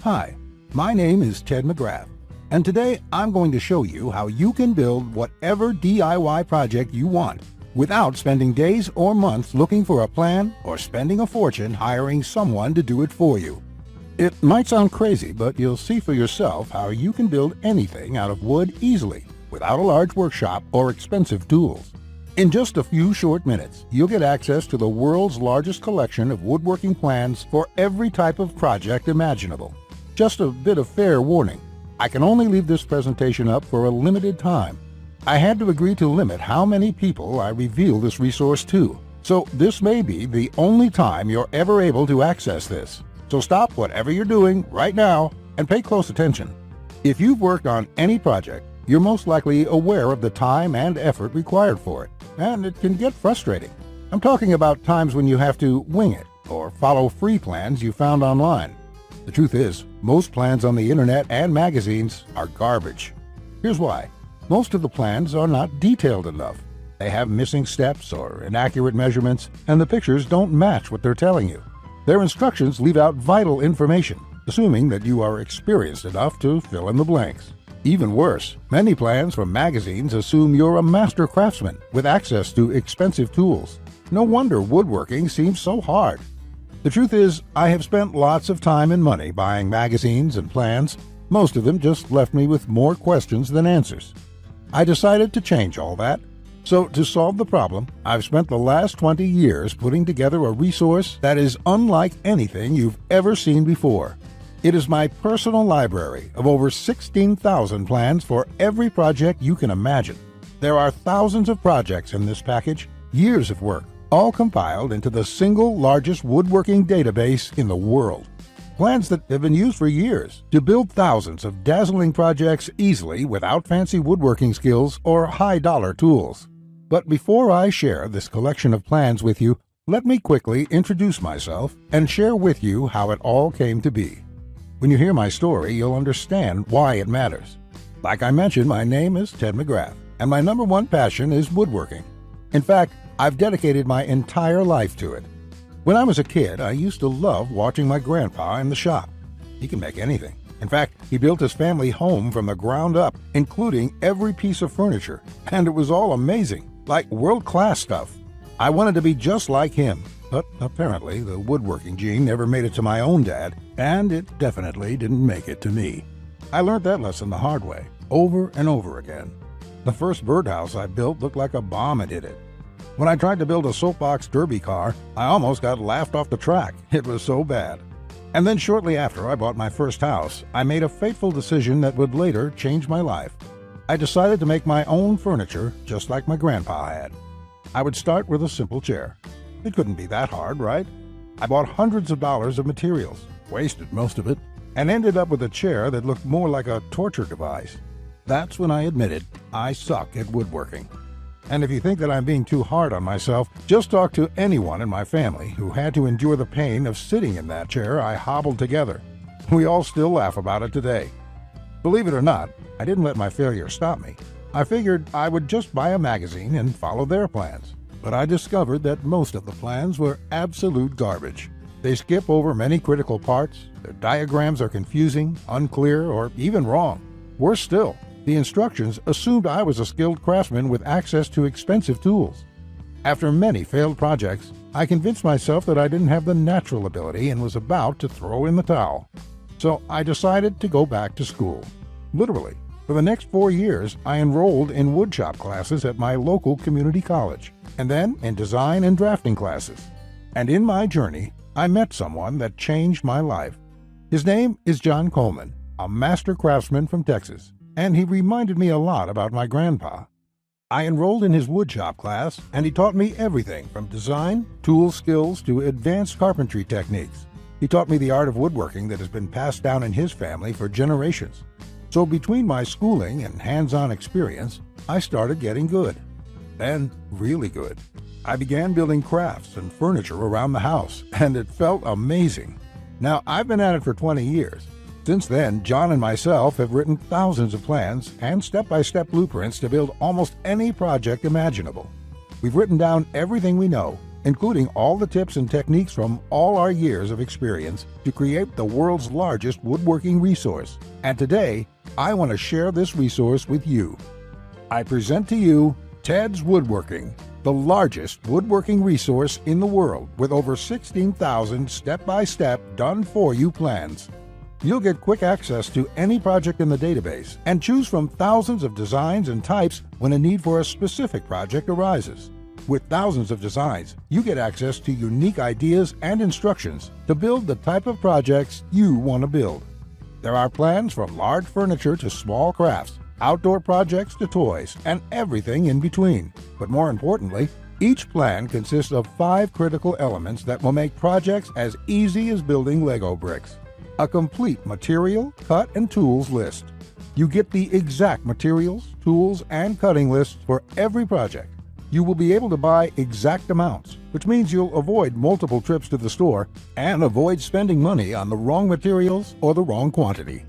Hi, my name is Ted McGrath, and today I'm going to show you how you can build whatever DIY project you want without spending days or months looking for a plan or spending a fortune hiring someone to do it for you. It might sound crazy, but you'll see for yourself how you can build anything out of wood easily without a large workshop or expensive tools. In just a few short minutes, you'll get access to the world's largest collection of woodworking plans for every type of project imaginable. Just a bit of fair warning, I can only leave this presentation up for a limited time. I had to agree to limit how many people I reveal this resource to, so this may be the only time you're ever able to access this. So stop whatever you're doing right now and pay close attention. If you've worked on any project, you're most likely aware of the time and effort required for it, and it can get frustrating. I'm talking about times when you have to wing it or follow free plans you found online. The truth is, most plans on the internet and magazines are garbage. Here's why. Most of the plans are not detailed enough. They have missing steps or inaccurate measurements, and the pictures don't match what they're telling you. Their instructions leave out vital information, assuming that you are experienced enough to fill in the blanks. Even worse, many plans from magazines assume you're a master craftsman with access to expensive tools. No wonder woodworking seems so hard. The truth is, I have spent lots of time and money buying magazines and plans. Most of them just left me with more questions than answers. I decided to change all that. So to solve the problem, I've spent the last 20 years putting together a resource that is unlike anything you've ever seen before. It is my personal library of over 16,000 plans for every project you can imagine. There are thousands of projects in this package, years of work, all compiled into the single largest woodworking database in the world. Plans that have been used for years to build thousands of dazzling projects easily without fancy woodworking skills or high-dollar tools. But before I share this collection of plans with you, let me quickly introduce myself and share with you how it all came to be. When you hear my story, you'll understand why it matters. Like I mentioned, my name is Ted McGrath, and my number one passion is woodworking. In fact, I've dedicated my entire life to it. When I was a kid, I used to love watching my grandpa in the shop. He can make anything. In fact, he built his family home from the ground up, including every piece of furniture, and it was all amazing, like world-class stuff. I wanted to be just like him, but apparently the woodworking gene never made it to my own dad, and it definitely didn't make it to me. I learned that lesson the hard way, over and over again. The first birdhouse I built looked like a bomb had hit it. When I tried to build a soapbox derby car, I almost got laughed off the track. It was so bad. And then shortly after I bought my first house, I made a fateful decision that would later change my life. I decided to make my own furniture just like my grandpa had. I would start with a simple chair. It couldn't be that hard, right? I bought hundreds of dollars of materials, wasted most of it, and ended up with a chair that looked more like a torture device. That's when I admitted I suck at woodworking. And if you think that I'm being too hard on myself, just talk to anyone in my family who had to endure the pain of sitting in that chair I hobbled together. We all still laugh about it today. Believe it or not, I didn't let my failure stop me. I figured I would just buy a magazine and follow their plans. But I discovered that most of the plans were absolute garbage. They skip over many critical parts, their diagrams are confusing, unclear, or even wrong. Worse still, the instructions assumed I was a skilled craftsman with access to expensive tools. After many failed projects, I convinced myself that I didn't have the natural ability and was about to throw in the towel. So I decided to go back to school. Literally. For the next 4 years, I enrolled in woodshop classes at my local community college, and then in design and drafting classes. And in my journey, I met someone that changed my life. His name is John Coleman, a master craftsman from Texas, and he reminded me a lot about my grandpa. I enrolled in his woodshop class, and he taught me everything from design, tool skills, to advanced carpentry techniques. He taught me the art of woodworking that has been passed down in his family for generations. So between my schooling and hands-on experience, I started getting good. Then, really good. I began building crafts and furniture around the house, and it felt amazing. Now, I've been at it for 20 years. Since then, John and myself have written thousands of plans and step-by-step blueprints to build almost any project imaginable. We've written down everything we know including all the tips and techniques from all our years of experience to create the world's largest woodworking resource. And today, I want to share this resource with you. I present to you Ted's Woodworking, the largest woodworking resource in the world with over 16,000 step-by-step done-for-you plans. You'll get quick access to any project in the database and choose from thousands of designs and types when a need for a specific project arises. With thousands of designs, you get access to unique ideas and instructions to build the type of projects you want to build. There are plans from large furniture to small crafts, outdoor projects to toys, and everything in between. But more importantly, each plan consists of 5 critical elements that will make projects as easy as building Lego bricks. A complete material, cut, and tools list. You get the exact materials, tools, and cutting lists for every project. You will be able to buy exact amounts, which means you'll avoid multiple trips to the store and avoid spending money on the wrong materials or the wrong quantity.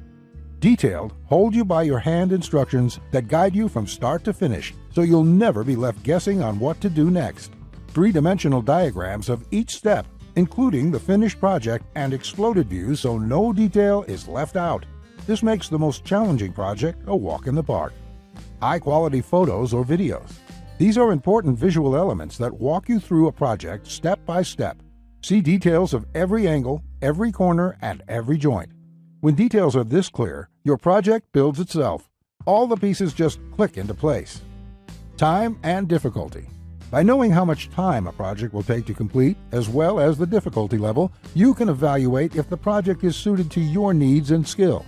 Detailed, hold-you-by-your-hand instructions that guide you from start to finish, so you'll never be left guessing on what to do next. 3-dimensional diagrams of each step, including the finished project and exploded views so no detail is left out. This makes the most challenging project a walk in the park. High-quality photos or videos. These are important visual elements that walk you through a project step by step. See details of every angle, every corner, and every joint. When details are this clear, your project builds itself. All the pieces just click into place. Time and difficulty. By knowing how much time a project will take to complete, as well as the difficulty level, you can evaluate if the project is suited to your needs and skill.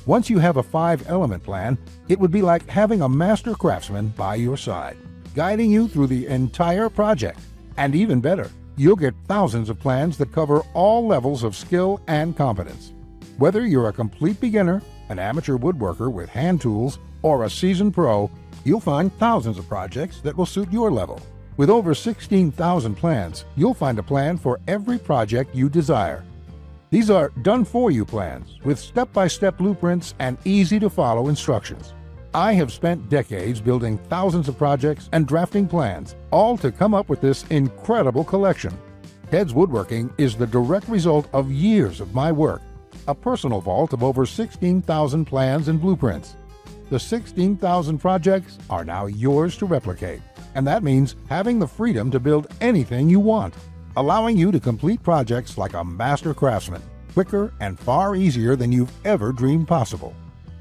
Once you have a 5-element plan, it would be like having a master craftsman by your side, guiding you through the entire project. And even better, you'll get thousands of plans that cover all levels of skill and competence. Whether you're a complete beginner, an amateur woodworker with hand tools, or a seasoned pro, you'll find thousands of projects that will suit your level. With over 16,000 plans, you'll find a plan for every project you desire. These are done-for-you plans with step-by-step blueprints and easy-to-follow instructions. I have spent decades building thousands of projects and drafting plans, all to come up with this incredible collection. Ted's Woodworking is the direct result of years of my work, a personal vault of over 16,000 plans and blueprints. The 16,000 projects are now yours to replicate, and that means having the freedom to build anything you want, allowing you to complete projects like a master craftsman, quicker and far easier than you've ever dreamed possible.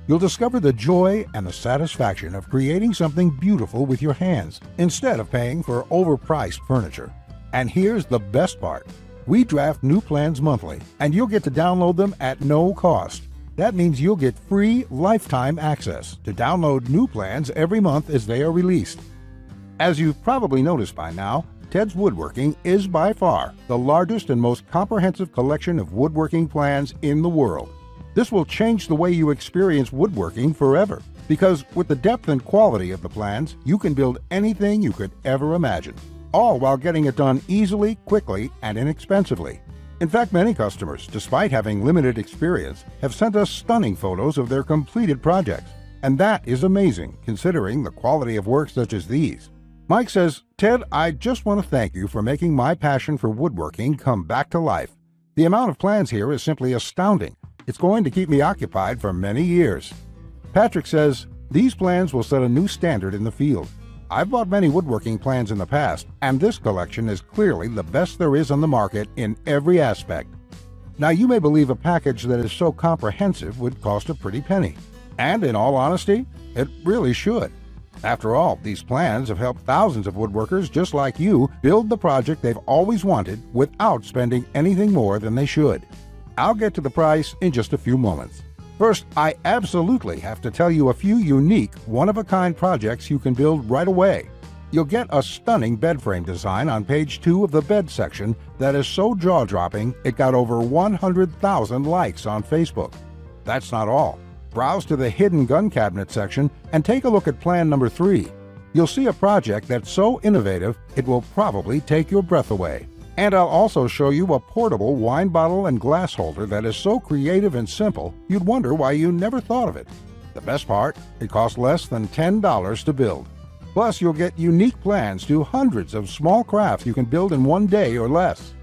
You'll discover the joy and the satisfaction of creating something beautiful with your hands instead of paying for overpriced furniture. And here's the best part. We draft new plans monthly, and you'll get to download them at no cost. That means you'll get free lifetime access to download new plans every month as they are released. As you've probably noticed by now, Ted's Woodworking is by far the largest and most comprehensive collection of woodworking plans in the world. This will change the way you experience woodworking forever, because with the depth and quality of the plans, you can build anything you could ever imagine, all while getting it done easily, quickly, and inexpensively. In fact, many customers, despite having limited experience, have sent us stunning photos of their completed projects, and that is amazing considering the quality of work such as these. Mike says, "Ted, I just want to thank you for making my passion for woodworking come back to life. The amount of plans here is simply astounding. It's going to keep me occupied for many years." Patrick says, "These plans will set a new standard in the field. I've bought many woodworking plans in the past, and this collection is clearly the best there is on the market in every aspect." Now, you may believe a package that is so comprehensive would cost a pretty penny. And in all honesty, it really should. After all, these plans have helped thousands of woodworkers just like you build the project they've always wanted without spending anything more than they should. I'll get to the price in just a few moments. First, I absolutely have to tell you a few unique, one-of-a-kind projects you can build right away. You'll get a stunning bed frame design on page 2 of the bed section that is so jaw-dropping it got over 100,000 likes on Facebook. That's not all. Browse to the hidden gun cabinet section and take a look at plan number 3. You'll see a project that's so innovative it will probably take your breath away. And I'll also show you a portable wine bottle and glass holder that is so creative and simple you'd wonder why you never thought of it. The best part, it costs less than $10 to build. Plus, you'll get unique plans to hundreds of small crafts you can build in one day or less.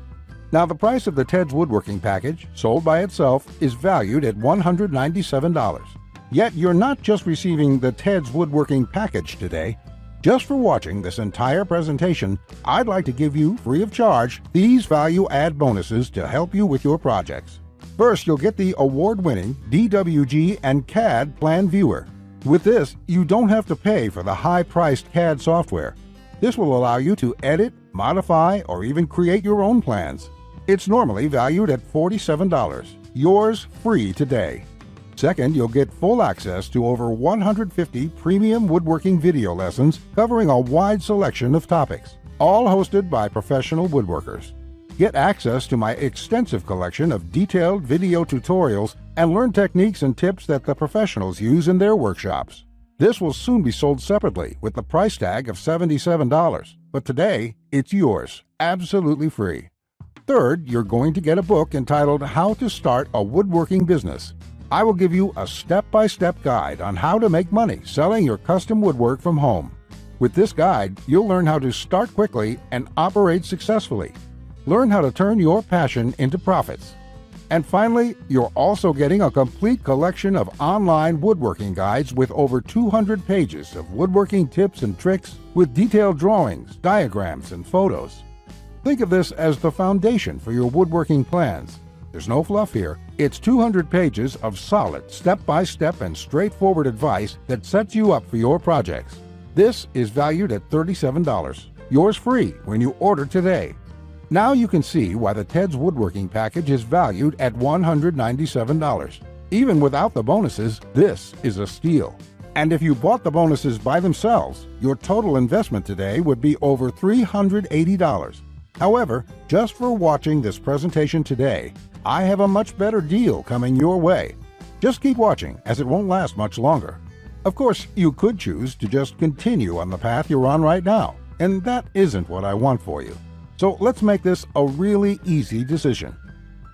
Now, the price of the Ted's Woodworking package, sold by itself, is valued at $197. Yet, you're not just receiving the Ted's Woodworking package today. Just for watching this entire presentation, I'd like to give you, free of charge, these value-add bonuses to help you with your projects. First, you'll get the award-winning DWG and CAD Plan Viewer. With this, you don't have to pay for the high-priced CAD software. This will allow you to edit, modify, or even create your own plans. It's normally valued at $47. Yours free today. Second, you'll get full access to over 150 premium woodworking video lessons covering a wide selection of topics, all hosted by professional woodworkers. Get access to my extensive collection of detailed video tutorials and learn techniques and tips that the professionals use in their workshops. This will soon be sold separately with the price tag of $77, but today it's yours, absolutely free. Third, you're going to get a book entitled How to Start a Woodworking Business. I will give you a step-by-step guide on how to make money selling your custom woodwork from home. With this guide, you'll learn how to start quickly and operate successfully. Learn how to turn your passion into profits. And finally, you're also getting a complete collection of online woodworking guides with over 200 pages of woodworking tips and tricks with detailed drawings, diagrams, and photos. Think of this as the foundation for your woodworking plans. There's no fluff here. It's 200 pages of solid, step-by-step and straightforward advice that sets you up for your projects. This is valued at $37. Yours free when you order today. Now you can see why the Ted's Woodworking package is valued at $197. Even without the bonuses, this is a steal. And if you bought the bonuses by themselves, your total investment today would be over $380. However, just for watching this presentation today, I have a much better deal coming your way. Just keep watching, as it won't last much longer. Of course, you could choose to just continue on the path you're on right now, and that isn't what I want for you. So let's make this a really easy decision.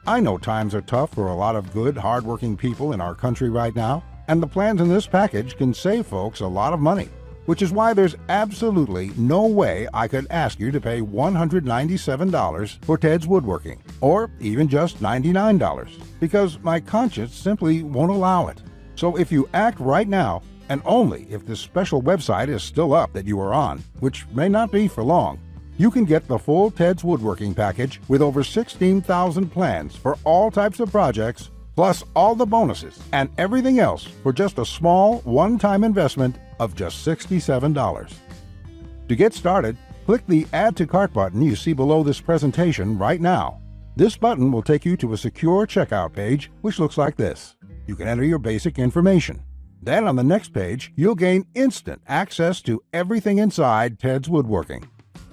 I know times are tough for a lot of good, hard-working people in our country right now, and the plans in this package can save folks a lot of money, which is why there's absolutely no way I could ask you to pay $197 for Ted's Woodworking, or even just $99, because my conscience simply won't allow it. So if you act right now, and only if this special website is still up that you are on, which may not be for long, you can get the full Ted's Woodworking package with over 16,000 plans for all types of projects, plus all the bonuses and everything else for just a small one-time investment of just $67. To get started, click the Add to Cart button you see below this presentation right now. This button will take you to a secure checkout page, which looks like this. You can enter your basic information. Then on the next page, you'll gain instant access to everything inside Ted's Woodworking.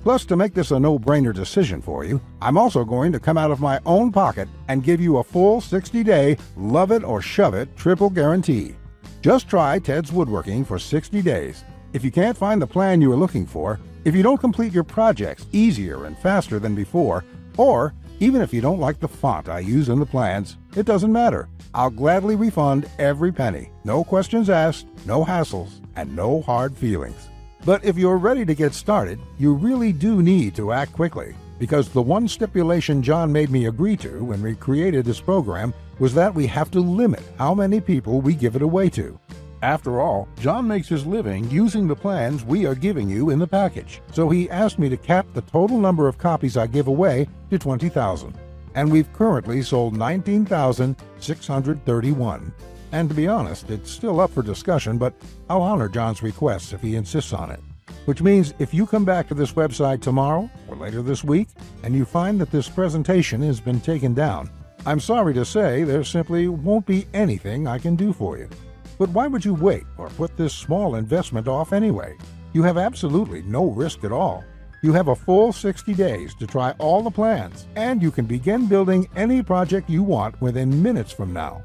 Plus, to make this a no-brainer decision for you, I'm also going to come out of my own pocket and give you a full 60-day love it or shove it triple guarantee. Just try Ted's Woodworking for 60 days. If you can't find the plan you are looking for, if you don't complete your projects easier and faster than before, or even if you don't like the font I use in the plans, it doesn't matter. I'll gladly refund every penny. No questions asked, no hassles, and no hard feelings. But if you're ready to get started, you really do need to act quickly, because the one stipulation John made me agree to when we created this program was that we have to limit how many people we give it away to. After all, John makes his living using the plans we are giving you in the package, so he asked me to cap the total number of copies I give away to 20,000. And we've currently sold 19,631. And to be honest, it's still up for discussion, but I'll honor John's request if he insists on it. Which means if you come back to this website tomorrow or later this week and you find that this presentation has been taken down, I'm sorry to say there simply won't be anything I can do for you. But why would you wait or put this small investment off anyway? You have absolutely no risk at all. You have a full 60 days to try all the plans, and you can begin building any project you want within minutes from now.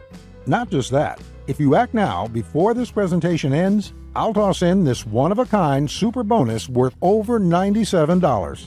Not just that, if you act now before this presentation ends, I'll toss in this one-of-a-kind super bonus worth over $97.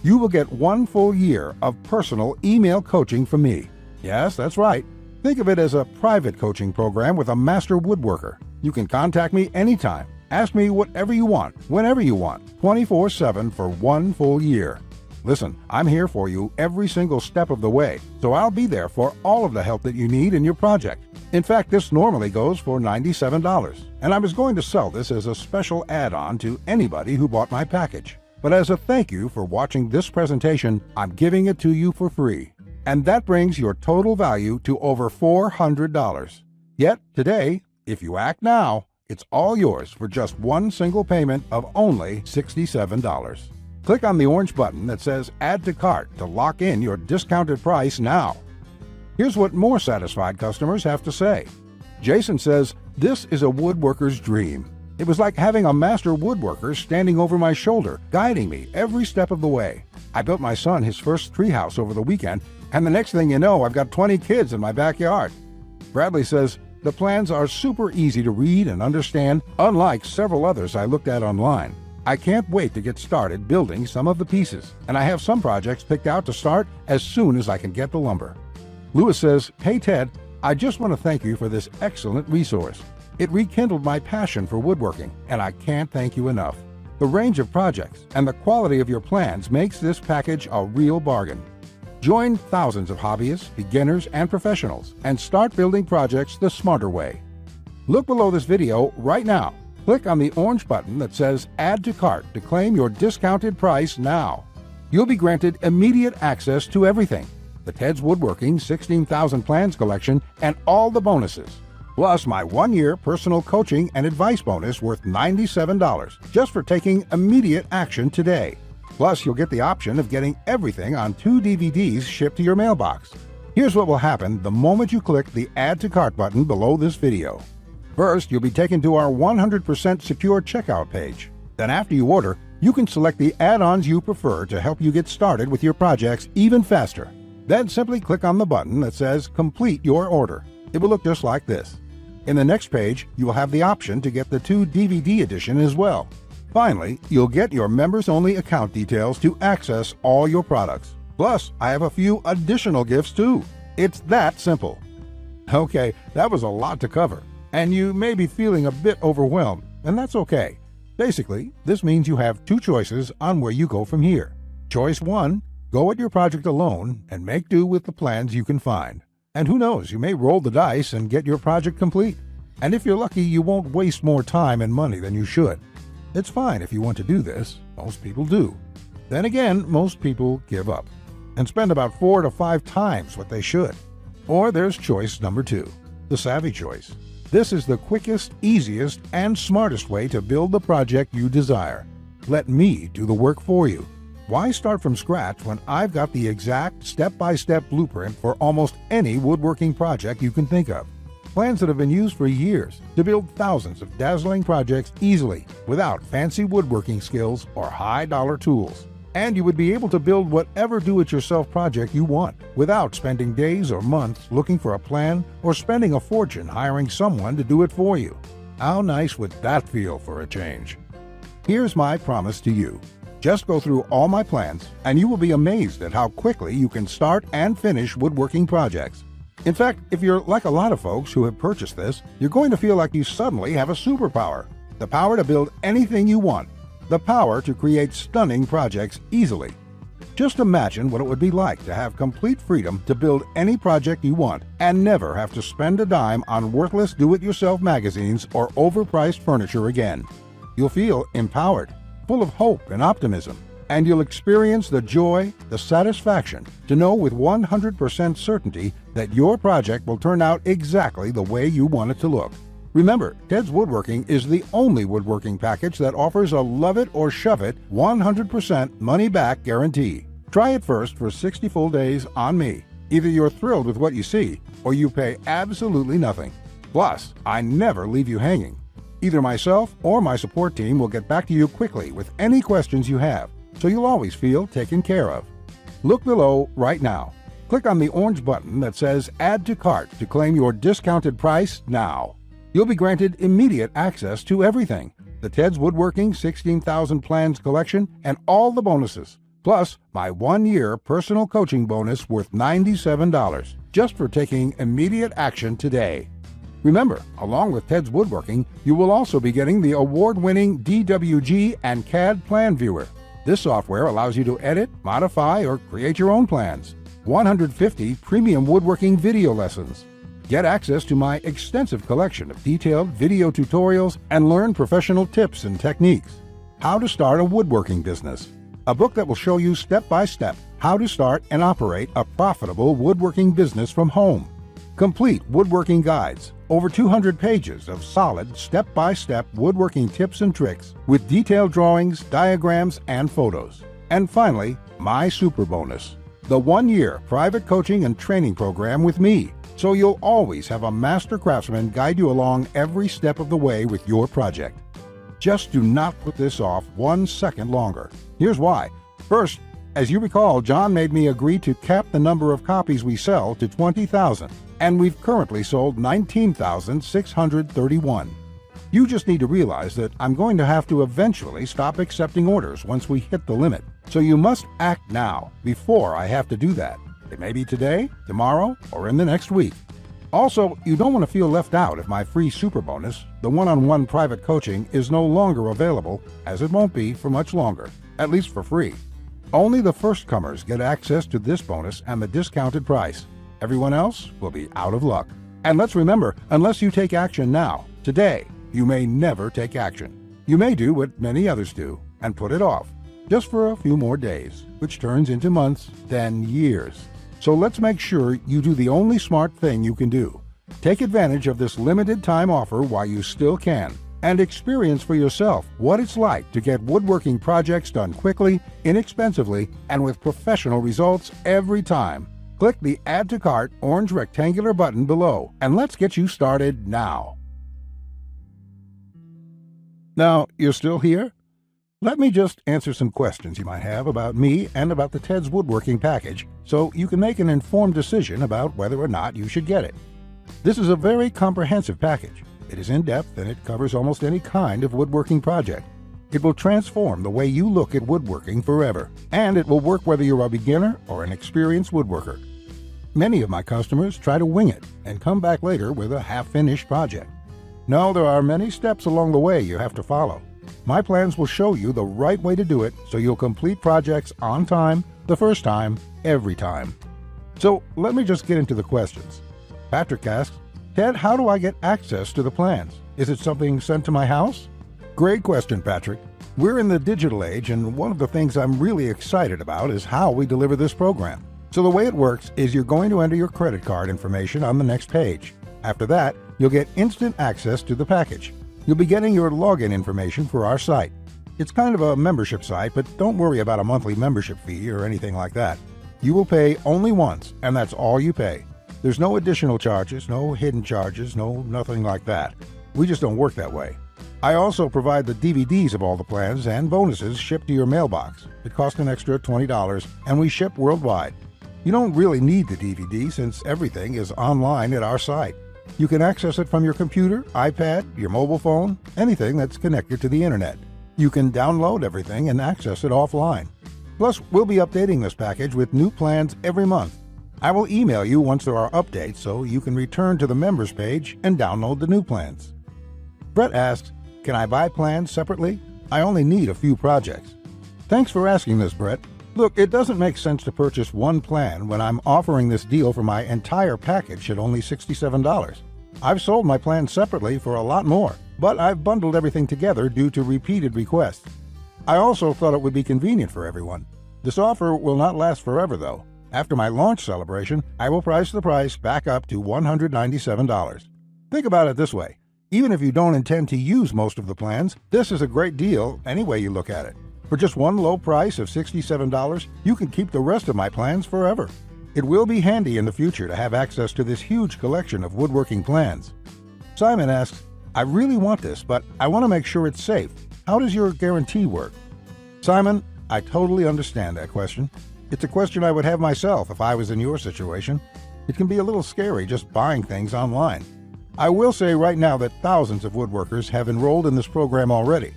You will get 1 full year of personal email coaching from me. Yes, that's right. Think of it as a private coaching program with a master woodworker. You can contact me anytime. Ask me whatever you want, whenever you want, 24/7 for 1 full year. Listen, I'm here for you every single step of the way, so I'll be there for all of the help that you need in your project. In fact, this normally goes for $97, and I was going to sell this as a special add-on to anybody who bought my package. But as a thank you for watching this presentation, I'm giving it to you for free. And that brings your total value to over $400. Yet today, if you act now, it's all yours for just one single payment of only $67. Click on the orange button that says Add to Cart to lock in your discounted price now. Here's what more satisfied customers have to say. Jason says, "This is a woodworker's dream. It was like having a master woodworker standing over my shoulder, guiding me every step of the way. I built my son his first treehouse over the weekend, and the next thing you know, I've got 20 kids in my backyard." Bradley says, "The plans are super easy to read and understand, unlike several others I looked at online. I can't wait to get started building some of the pieces, and I have some projects picked out to start as soon as I can get the lumber." Lewis says, "Hey Ted, I just want to thank you for this excellent resource. It rekindled my passion for woodworking, and I can't thank you enough. The range of projects and the quality of your plans makes this package a real bargain. Join thousands of hobbyists, beginners, and professionals, and start building projects the smarter way." Look below this video right now. Click on the orange button that says Add to Cart to claim your discounted price now. You'll be granted immediate access to everything: the Ted's Woodworking 16,000 Plans collection and all the bonuses, plus my 1-year personal coaching and advice bonus worth $97 just for taking immediate action today. Plus, you'll get the option of getting everything on 2 DVDs shipped to your mailbox. Here's what will happen the moment you click the Add to Cart button below this video. First, you'll be taken to our 100% secure checkout page. Then after you order, you can select the add-ons you prefer to help you get started with your projects even faster. Then simply click on the button that says Complete Your Order. It will look just like this. In the next page, you will have the option to get the 2 DVD edition as well. Finally, you'll get your members-only account details to access all your products. Plus, I have a few additional gifts too. It's that simple. Okay, that was a lot to cover, and you may be feeling a bit overwhelmed, and that's okay. Basically, this means you have 2 choices on where you go from here. Choice 1, go at your project alone and make do with the plans you can find. And who knows, you may roll the dice and get your project complete. And if you're lucky, you won't waste more time and money than you should. It's fine if you want to do this. Most people do. Then again, most people give up and spend about 4 to 5 times what they should. Or there's choice number 2, the savvy choice. This is the quickest, easiest, and smartest way to build the project you desire. Let me do the work for you. Why start from scratch when I've got the exact step-by-step blueprint for almost any woodworking project you can think of? Plans that have been used for years to build thousands of dazzling projects easily without fancy woodworking skills or high-dollar tools. And you would be able to build whatever do-it-yourself project you want without spending days or months looking for a plan or spending a fortune hiring someone to do it for you. How nice would that feel for a change? Here's my promise to you. Just go through all my plans and you will be amazed at how quickly you can start and finish woodworking projects. In fact, if you're like a lot of folks who have purchased this, you're going to feel like you suddenly have a superpower. The power to build anything you want. The power to create stunning projects easily. Just imagine what it would be like to have complete freedom to build any project you want and never have to spend a dime on worthless do-it-yourself magazines or overpriced furniture again. You'll feel empowered, full of hope and optimism, and you'll experience the joy, the satisfaction to know with 100% certainty that your project will turn out exactly the way you want it to look. Remember, Ted's Woodworking is the only woodworking package that offers a love it or shove it 100% money-back guarantee. Try it first for 60 full days on me. Either you're thrilled with what you see, or you pay absolutely nothing. Plus, I never leave you hanging. Either myself or my support team will get back to you quickly with any questions you have, so you'll always feel taken care of. Look below right now. Click on the orange button that says Add to Cart to claim your discounted price now. You'll be granted immediate access to everything: the Ted's Woodworking 16,000 Plans collection and all the bonuses, plus my 1-year personal coaching bonus worth $97 just for taking immediate action today. Remember, along with Ted's Woodworking, you will also be getting the award-winning DWG and CAD Plan Viewer. This software allows you to edit, modify, or create your own plans. 150 premium woodworking video lessons. Get access to my extensive collection of detailed video tutorials and learn professional tips and techniques. How to Start a Woodworking Business. A book that will show you step-by-step how to start and operate a profitable woodworking business from home. Complete woodworking guides, over 200 pages of solid step-by-step woodworking tips and tricks with detailed drawings, diagrams, and photos. And finally, my super bonus, the 1-year private coaching and training program with me, so you'll always have a master craftsman guide you along every step of the way with your project. Just do not put this off 1 second longer. Here's why. First, as you recall, John made me agree to cap the number of copies we sell to 20,000, and we've currently sold 19,631. You just need to realize that I'm going to have to eventually stop accepting orders once we hit the limit, so you must act now before I have to do that. It may be today, tomorrow, or in the next week. Also, you don't want to feel left out if my free super bonus, the one-on-one private coaching, is no longer available, as it won't be for much longer, at least for free. Only the first comers get access to this bonus and the discounted price. Everyone else will be out of luck. And let's remember, unless you take action now, today, you may never take action. You may do what many others do and put it off, just for a few more days, which turns into months, then years. So let's make sure you do the only smart thing you can do. Take advantage of this limited time offer while you still can, and experience for yourself what it's like to get woodworking projects done quickly, inexpensively, and with professional results every time. Click the Add to Cart orange rectangular button below, and let's get you started now. Now, you're still here? Let me just answer some questions you might have about me and about the Ted's Woodworking package, so you can make an informed decision about whether or not you should get it. This is a very comprehensive package. It is in-depth and it covers almost any kind of woodworking project. It will transform the way you look at woodworking forever, and it will work whether you're a beginner or an experienced woodworker. Many of my customers try to wing it and come back later with a half-finished project. No, there are many steps along the way you have to follow. My plans will show you the right way to do it so you'll complete projects on time, the first time, every time. So let me just get into the questions. Patrick asks, Ted, how do I get access to the plans? Is it something sent to my house? Great question, Patrick. We're in the digital age, and one of the things I'm really excited about is how we deliver this program. So the way it works is you're going to enter your credit card information on the next page. After that, you'll get instant access to the package. You'll be getting your login information for our site. It's kind of a membership site, but don't worry about a monthly membership fee or anything like that. You will pay only once, and that's all you pay. There's no additional charges, no hidden charges, nothing like that. We just don't work that way. I also provide the DVDs of all the plans and bonuses shipped to your mailbox. It costs an extra $20, and we ship worldwide. You don't really need the DVD since everything is online at our site. You can access it from your computer, iPad, your mobile phone, anything that's connected to the internet. You can download everything and access it offline. Plus, we'll be updating this package with new plans every month. I will email you once there are updates so you can return to the members page and download the new plans. Brett asks, can I buy plans separately? I only need a few projects. Thanks for asking this, Brett. Look, it doesn't make sense to purchase one plan when I'm offering this deal for my entire package at only $67. I've sold my plans separately for a lot more, but I've bundled everything together due to repeated requests. I also thought it would be convenient for everyone. This offer will not last forever, though. After my launch celebration, I will price the price back up to $197. Think about it this way. Even if you don't intend to use most of the plans, this is a great deal any way you look at it. For just one low price of $67, you can keep the rest of my plans forever. It will be handy in the future to have access to this huge collection of woodworking plans. Simon asks, I really want this, but I want to make sure it's safe. How does your guarantee work? Simon, I totally understand that question. It's a question I would have myself if I was in your situation. It can be a little scary just buying things online. I will say right now that thousands of woodworkers have enrolled in this program already.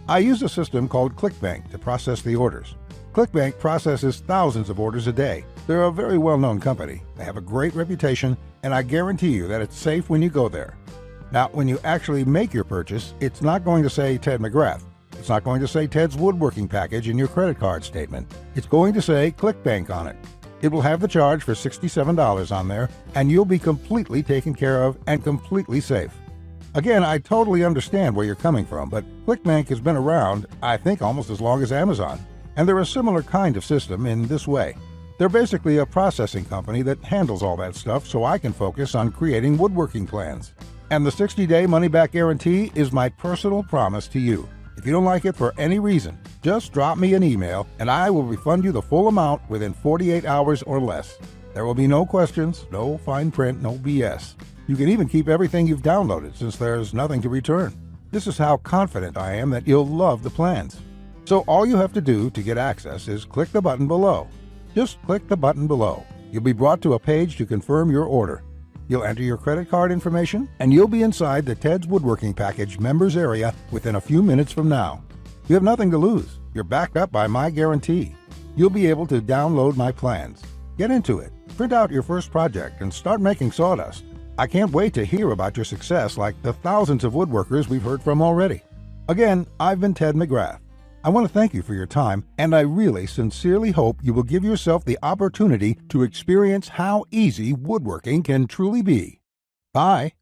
I use a system called ClickBank to process the orders. ClickBank processes thousands of orders a day. They're a very well-known company. They have a great reputation, and I guarantee you that it's safe when you go there. Now, when you actually make your purchase, it's not going to say Ted McGrath. It's not going to say Ted's Woodworking package in your credit card statement. It's going to say ClickBank on it. It will have the charge for $67 on there, and you'll be completely taken care of and completely safe. Again, I totally understand where you're coming from, but ClickBank has been around, I think, almost as long as Amazon, and they're a similar kind of system in this way. They're basically a processing company that handles all that stuff so I can focus on creating woodworking plans. And the 60-day money-back guarantee is my personal promise to you. If you don't like it for any reason, just drop me an email and I will refund you the full amount within 48 hours or less. There will be no questions, no fine print, no BS. You can even keep everything you've downloaded since there's nothing to return. This is how confident I am that you'll love the plans. So all you have to do to get access is click the button below. Just click the button below. You'll be brought to a page to confirm your order. You'll enter your credit card information, and you'll be inside the Ted's Woodworking Package members area within a few minutes from now. You have nothing to lose. You're backed up by my guarantee. You'll be able to download my plans. Get into it. Print out your first project and start making sawdust. I can't wait to hear about your success like the thousands of woodworkers we've heard from already. Again, I've been Ted McGrath. I want to thank you for your time, and I really sincerely hope you will give yourself the opportunity to experience how easy woodworking can truly be. Bye.